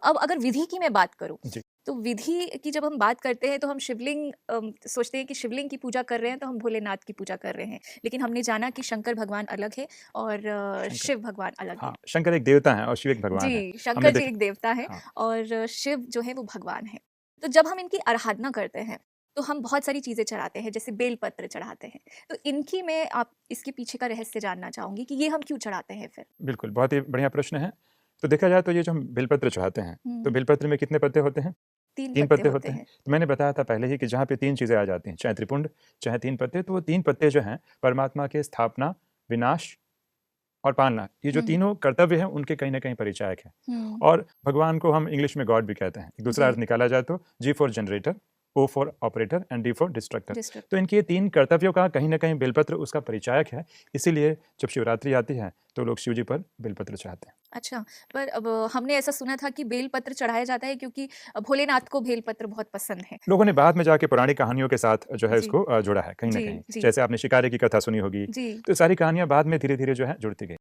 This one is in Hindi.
अब अगर विधि की मैं बात करूँ, जी। तो विधि की जब हम बात करते हैं तो हम शिवलिंग सोचते हैं कि शिवलिंग की पूजा कर रहे हैं तो हम भोलेनाथ की पूजा कर रहे हैं। लेकिन हमने जाना कि शंकर भगवान अलग है और शंकर, शिव भगवान अलग है। हाँ, शंकर एक देवता हैं और शिव एक भगवान है। जी, हमने शंकर जी देखा, एक देवता है हाँ, और शिव जो है वो भगवान है। तो जब हम इनकी आराधना करते हैं, तो हम बहुत सारी चीज़ें चढ़ाते हैं, जैसे बेलपत्र चढ़ाते हैं। तो इनकी मैं आप इसके पीछे का रहस्य जानना चाहूँगी कि ये हम क्यों चढ़ाते हैं फिर? बिल्कुल, बहुत ही बढ़िया प्रश्न है। तो देखा जाए तो ये जो हम बेलपत्र चढ़ाते हैं, तो हुँ, बेलपत्र में कितने पत्ते होते हैं? 3 3 पत्ते पत्ते होते होते हैं। हैं। तो मैंने बताया था पहले ही कि जहाँ पे 3 चीज़ें आ जाती हैं, चाहे त्रिपुंड, चाहे 3 पत्ते, तो वो 3 पत्ते जो हैं परमात्मा के स्थापना, विनाश और पालना, ये जो हुँ, तीनों कर्तव्य हैं उनके कहीं न कहीं परिचायक हैं। हुँ, और भगवान को हम इंग्लिश में गॉड भी कहते हैं। दूसरा जी, अर्थ निकाला जाए तो G for generator, O for operator and D for destructor. तो डिस्ट्रक्टर। इनके ये 3 कर्तव्यों का कहीं न कहीं बेलपत्र उसका परिचायक है। इसीलिए जब शिवरात्रि आती है तो लोग शिव जी पर बेलपत्र चढ़ाते हैं। अच्छा, पर अब हमने ऐसा सुना था कि बेलपत्र चढ़ाया जाता है क्योंकि भोलेनाथ को बेलपत्र बहुत पसंद है। लोगों ने बाद में जाके पौराणिक कहानियों के साथ जो है जी, इसको जोड़ा है कहीं न जी, कहीं। जी, जैसे आपने शिकारे की कथा सुनी होगी, जी। तो ये सारी कहानियाँ बाद में धीरे-धीरे जो है जुड़ती गई।